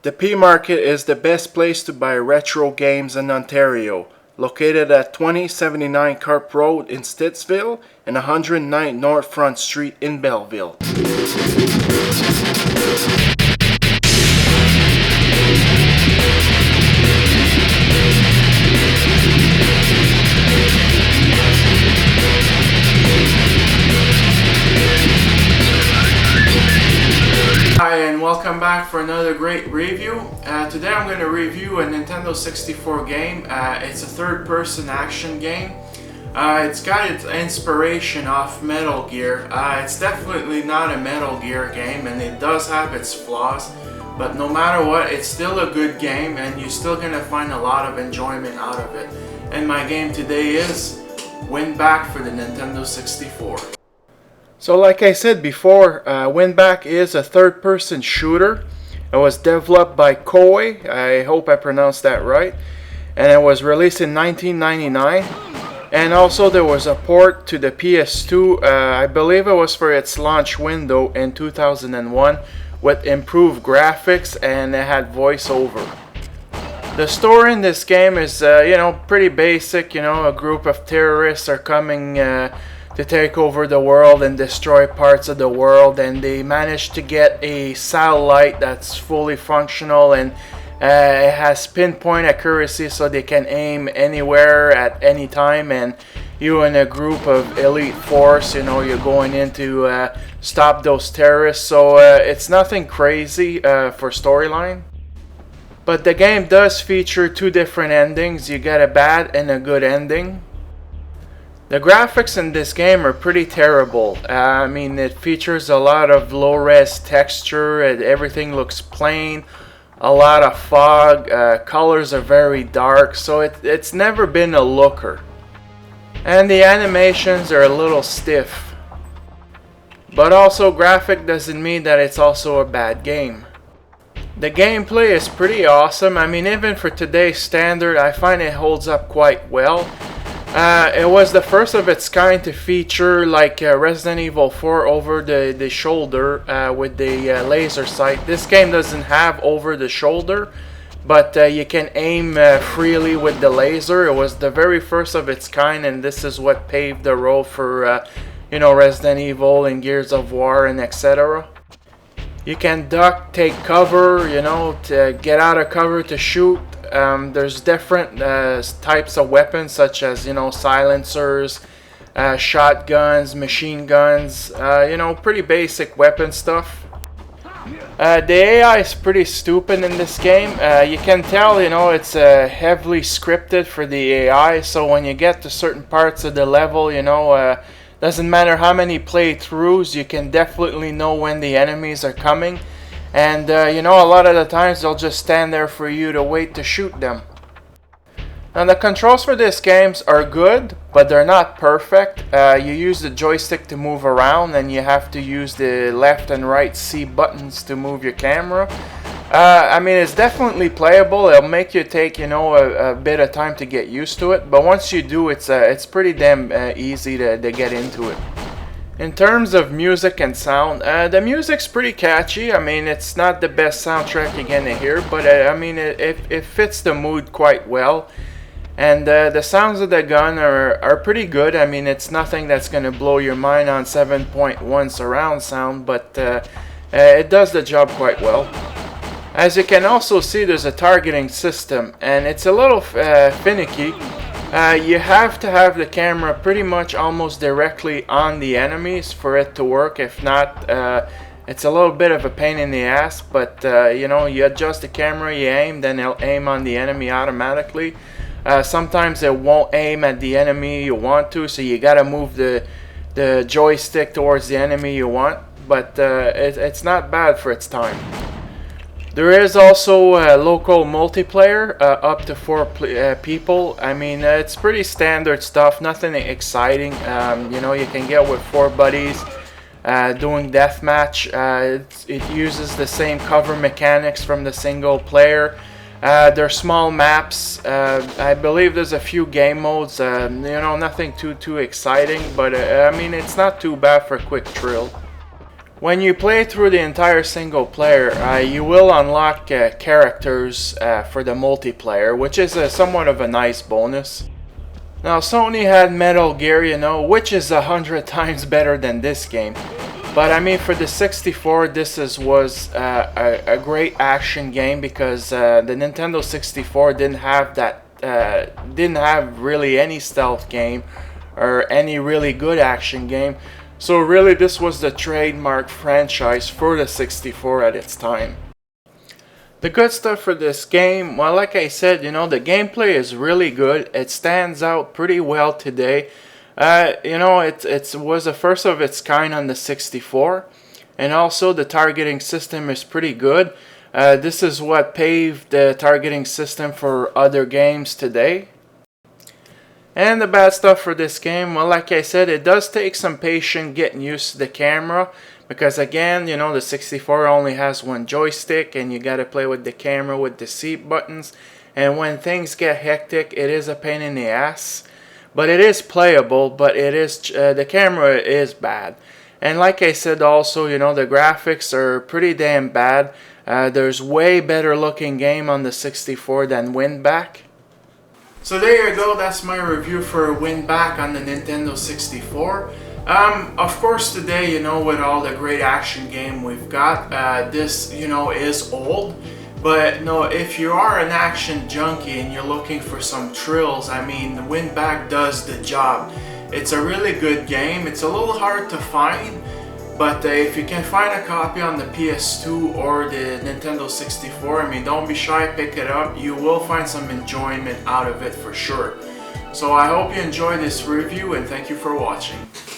The P Market is the best place to buy retro games in Ontario, located at 2079 Carp Road in Stittsville and 109 North Front Street in Belleville. Hi and welcome back for another great review. Today I'm going to review a Nintendo 64 game. It's a third-person action game. It's got its inspiration off Metal Gear. It's definitely not a Metal Gear game and it does have its flaws. But no matter what, it's still a good game and you're still going to find a lot of enjoyment out of it. And my game today is WinBack for the Nintendo 64. So like I said before, WinBack is a third-person shooter. It was developed by Koei, I hope I pronounced that right, and it was released in 1999. And also there was a port to the PS2, I believe it was for its launch window in 2001, with improved graphics and it had voiceover. The story in this game is, pretty basic. A group of terrorists are coming to take over the world and destroy parts of the world, and they managed to get a satellite that's fully functional and it has pinpoint accuracy so they can aim anywhere at any time, and you and a group of elite force, you're going in to stop those terrorists. So it's nothing crazy for storyline. But the game does feature two different endings. You get a bad and a good ending. The graphics in this game are pretty terrible. It features a lot of low-res texture and everything looks plain, a lot of fog, colors are very dark, so it's never been a looker. And the animations are a little stiff. But also, graphic doesn't mean that it's also a bad game. The gameplay is pretty awesome. Even for today's standard, I find it holds up quite well. It was the first of its kind to feature like Resident Evil 4 over the shoulder with the laser sight. This game doesn't have over the shoulder, but you can aim freely with the laser. It was the very first of its kind, and this is what paved the road for Resident Evil and Gears of War and etc. You can duck, take cover, to get out of cover to shoot. There's different types of weapons such as, silencers, shotguns, machine guns, pretty basic weapon stuff. The AI is pretty stupid in this game. You can tell, it's heavily scripted for the AI, so when you get to certain parts of the level, doesn't matter how many playthroughs, you can definitely know when the enemies are coming. And a lot of the times they'll just stand there for you to wait to shoot them. Now the controls for this games are good, but they're not perfect. You use the joystick to move around, and you have to use the left and right C buttons to move your camera. It's definitely playable. It'll make you take a bit of time to get used to it, but once you do, it's pretty damn easy to get into it. In terms of music and sound, the music's pretty catchy. It's not the best soundtrack you're gonna hear, but it fits the mood quite well. And the sounds of the gun are pretty good. It's nothing that's gonna blow your mind on 7.1 surround sound, but it does the job quite well. As you can also see, there's a targeting system, and it's a little finicky. You have to have the camera pretty much almost directly on the enemies for it to work. If not, it's a little bit of a pain in the ass, but you adjust the camera, you aim, then it'll aim on the enemy automatically. Sometimes it won't aim at the enemy you want to, so you gotta move the joystick towards the enemy you want, but it's not bad for its time. There is also local multiplayer, up to 4 people. It's pretty standard stuff, nothing exciting. You can get with 4 buddies doing deathmatch. It uses the same cover mechanics from the single player. They're small maps. I believe there's a few game modes. Nothing too exciting, but it's not too bad for a quick thrill. When you play through the entire single player, you will unlock characters for the multiplayer, which is somewhat of a nice bonus. Now, Sony had Metal Gear, you know, which is 100 times better than this game. But I mean, for the 64, this was a great action game, because the Nintendo 64 didn't have really any stealth game or any really good action game. So really, this was the trademark franchise for the 64 at its time. The good stuff for this game, well, like I said, you know, the gameplay is really good. It stands out pretty well today. You know, it was the first of its kind on the 64, and also the targeting system is pretty good. This is what paved the targeting system for other games today. And the bad stuff for this game, well, like I said, it does take some patience getting used to the camera, because again, you know, the 64 only has one joystick, and you gotta play with the camera with the seat buttons, and when things get hectic, it is a pain in the ass. But it is playable, but it is the camera is bad. And like I said also, you know, the graphics are pretty damn bad. There's way better looking game on the 64 than WinBack. So there you go, that's my review for WinBack on the Nintendo 64. Of course today, you know, with all the great action game we've got, this, you know, is old. But no, if you are an action junkie and you're looking for some thrills, I mean, the WinBack does the job. It's a really good game. It's a little hard to find, but if you can find a copy on the PS2 or the Nintendo 64, I mean, don't be shy, pick it up. You will find some enjoyment out of it for sure. So I hope you enjoyed this review, and thank you for watching.